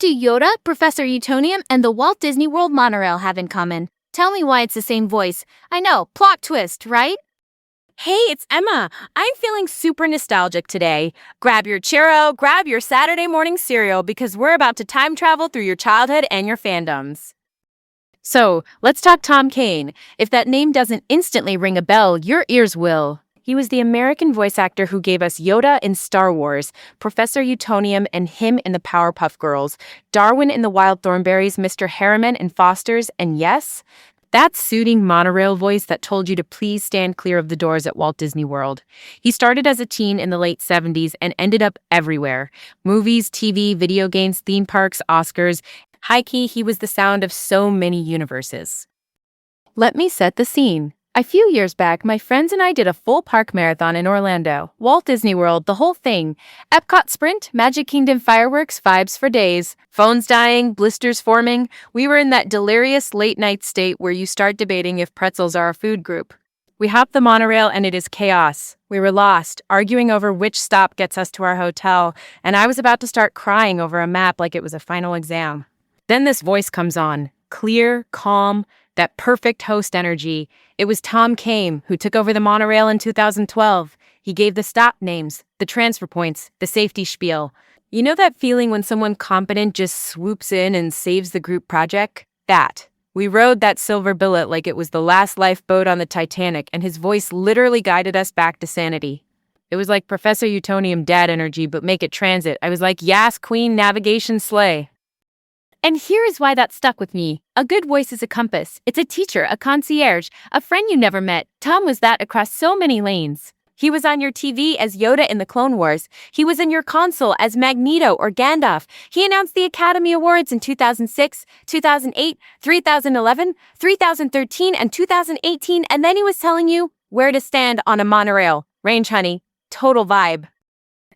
do Yoda, Professor Utonium, and the Walt Disney World monorail have in common? Tell me why it's the same voice. I know, plot twist, right? Hey, it's Emma. I'm feeling super nostalgic today. Grab your churro, grab your Saturday morning cereal because we're about to time travel through your childhood and your fandoms. So, let's talk Tom Kane. If that name doesn't instantly ring a bell, your ears will. He was the American voice actor who gave us Yoda in Star Wars, Professor Utonium and him in the Powerpuff Girls, Darwin in the Wild Thornberrys, Mr. Harriman in Foster's, and yes, that soothing monorail voice that told you to please stand clear of the doors at Walt Disney World. He started as a teen in the late 70s and ended up everywhere. Movies, TV, video games, theme parks, Oscars. High-key, he was the sound of so many universes. Let me set the scene. A few years back, my friends and I did a full park marathon in Orlando. Walt Disney World, the whole thing. Epcot Sprint, Magic Kingdom fireworks, vibes for days. Phones dying, blisters forming. We were in that delirious late-night state where you start debating if pretzels are a food group. We hopped the monorail and it is chaos. We were lost, arguing over which stop gets us to our hotel, and I was about to start crying over a map like it was a final exam. Then this voice comes on, clear, calm, that perfect host energy. It was Tom Kane, who took over the monorail in 2012. He gave the stop names, the transfer points, the safety spiel. You know that feeling when someone competent just swoops in and saves the group project? That. We rode that silver billet like it was the last lifeboat on the Titanic, and his voice literally guided us back to sanity. It was like Professor Utonium dad energy, but make it transit. I was like, yas, queen, navigation, slay. And here is why that stuck with me. A good voice is a compass. It's a teacher, a concierge, a friend you never met. Tom was that across so many lanes. He was on your TV as Yoda in the Clone Wars. He was in your console as Magneto or Gandalf. He announced the Academy Awards in 2006, 2008, 3011, 3013, and 2018, and then he was telling you where to stand on a monorail. Range, honey. Total vibe.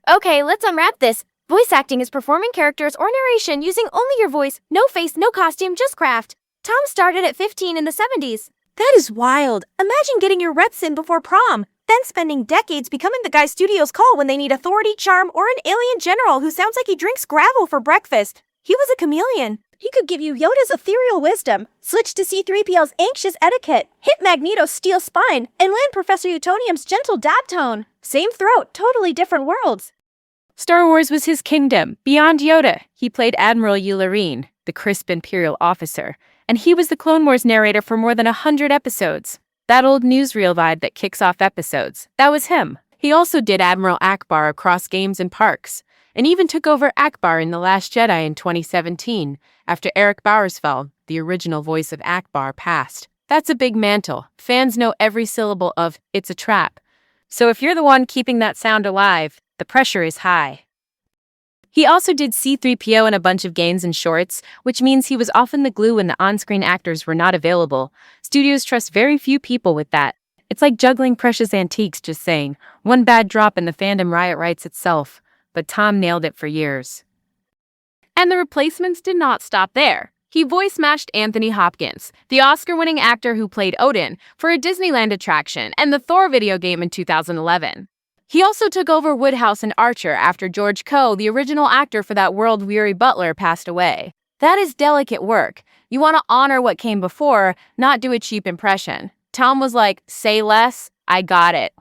Okay, let's unwrap this. Voice acting is performing characters or narration using only your voice, no face, no costume, just craft. Tom started at 15 in the 70s. That is wild. Imagine getting your reps in before prom, then spending decades becoming the guy studios call when they need authority, charm, or an alien general who sounds like he drinks gravel for breakfast. He was a chameleon. He could give you Yoda's ethereal wisdom, switch to C-3PO's anxious etiquette, hit Magneto's steel spine, and land Professor Utonium's gentle dab tone. Same throat, totally different worlds. Star Wars was his kingdom. Beyond Yoda, he played Admiral Yularen, the crisp Imperial officer, and he was the Clone Wars narrator for more than 100 episodes. That old newsreel vibe that kicks off episodes, that was him. He also did Admiral Akbar across games and parks, and even took over Akbar in The Last Jedi in 2017, after Eric Bowersfeld, the original voice of Akbar, passed. That's a big mantle. Fans know every syllable of "It's a Trap." So if you're the one keeping that sound alive, the pressure is high. He also did C-3PO in a bunch of games and shorts, which means he was often the glue when the on-screen actors were not available. Studios trust very few people with that. It's like juggling precious antiques, just saying. One bad drop and the fandom riot writes itself. But Tom nailed it for years. And the replacements did not stop there. He voice-matched Anthony Hopkins, the Oscar-winning actor who played Odin, for a Disneyland attraction and the Thor video game in 2011. He also took over Woodhouse and Archer after George Coe, the original actor for that world-weary butler, passed away. That is delicate work. You want to honor what came before, not do a cheap impression. Tom was like, say less, I got it.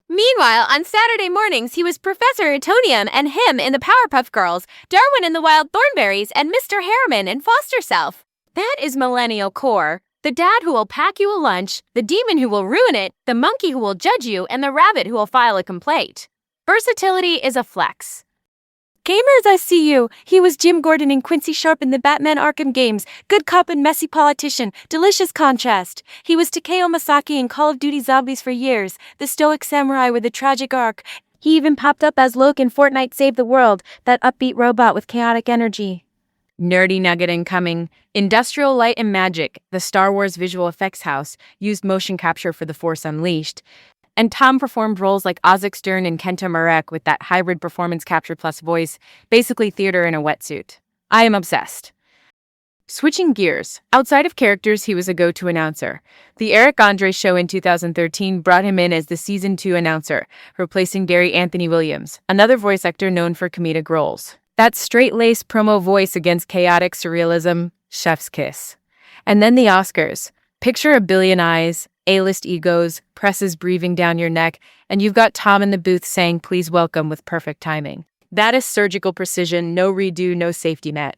Meanwhile, on Saturday mornings, he was Professor Utonium and him in the Powerpuff Girls, Darwin in the Wild Thornberrys, and Mr. Harriman in Foster Self. That is millennial core. The dad who will pack you a lunch, the demon who will ruin it, the monkey who will judge you, and the rabbit who will file a complaint. Versatility is a flex. Gamers, I see you. He was Jim Gordon and Quincy Sharp in the Batman Arkham games. Good cop and messy politician. Delicious contrast. He was Takeo Masaki in Call of Duty Zombies for years. The stoic samurai with a tragic arc. He even popped up as Luke in Fortnite Save the World, that upbeat robot with chaotic energy. Nerdy nugget incoming. Industrial Light and Magic, the Star Wars visual effects house, used motion capture for The Force Unleashed. And Tom performed roles like Ozzik Stern and Kenta Marek with that hybrid performance capture plus voice, basically theater in a wetsuit. I am obsessed. Switching gears, outside of characters, he was a go-to announcer. The Eric Andre show in 2013 brought him in as the Season 2 announcer, replacing Barry Anthony Williams, another voice actor known for comedic roles. That straight-laced promo voice against chaotic surrealism, chef's kiss. And then the Oscars. Picture a billion eyes, A-list egos, presses breathing down your neck, and you've got Tom in the booth saying, "Please welcome," with perfect timing. That is surgical precision, no redo, no safety net.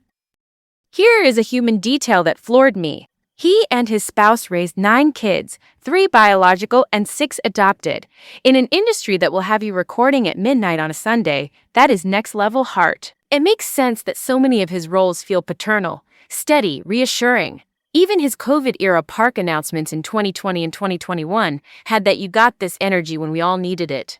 Here is a human detail that floored me. He and his spouse raised 9 kids, 3 biological and 6 adopted. In an industry that will have you recording at midnight on a Sunday, that is next-level heart. It makes sense that so many of his roles feel paternal, steady, reassuring. Even his COVID-era park announcements in 2020 and 2021 had that "you got this" energy when we all needed it.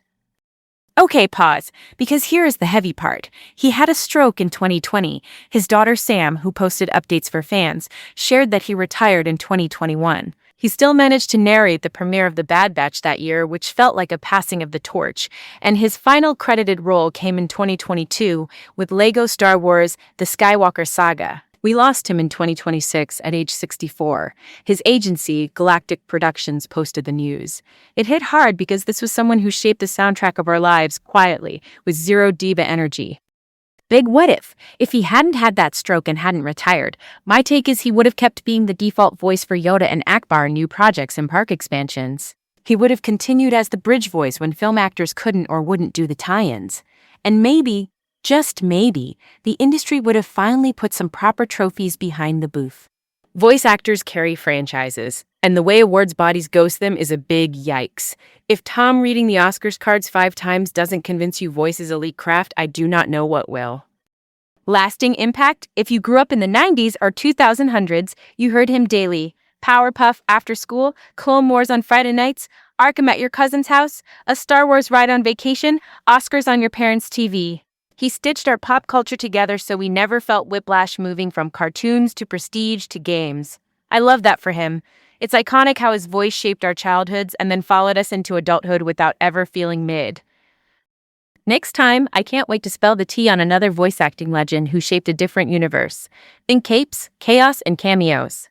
Okay, pause, because here is the heavy part. He had a stroke in 2020. His daughter Sam, who posted updates for fans, shared that he retired in 2021. He still managed to narrate the premiere of The Bad Batch that year, which felt like a passing of the torch, and his final credited role came in 2022 with LEGO Star Wars: The Skywalker Saga. We lost him in 2026 at age 64. His agency, Galactic Productions, posted the news. It hit hard because this was someone who shaped the soundtrack of our lives quietly, with zero diva energy. Big what if he hadn't had that stroke and hadn't retired. My take is he would have kept being the default voice for Yoda and Akbar in new projects and park expansions. He would have continued as the bridge voice when film actors couldn't or wouldn't do the tie-ins. And maybe, just maybe, the industry would have finally put some proper trophies behind the booth. Voice actors carry franchises, and the way awards bodies ghost them is a big yikes. If Tom reading the Oscars cards 5 times doesn't convince you voice is elite craft, I do not know what will. Lasting impact? If you grew up in the 90s or 2000s, you heard him daily. Powerpuff after school, Clone Wars on Friday nights, Arkham at your cousin's house, a Star Wars ride on vacation, Oscars on your parents' TV. He stitched our pop culture together so we never felt whiplash moving from cartoons to prestige to games. I love that for him. It's iconic how his voice shaped our childhoods and then followed us into adulthood without ever feeling mid. Next time, I can't wait to spell the tea on another voice acting legend who shaped a different universe. Think capes, chaos, and cameos.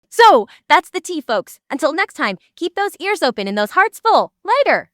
So, that's the tea, folks. Until next time, keep those ears open and those hearts full. Later!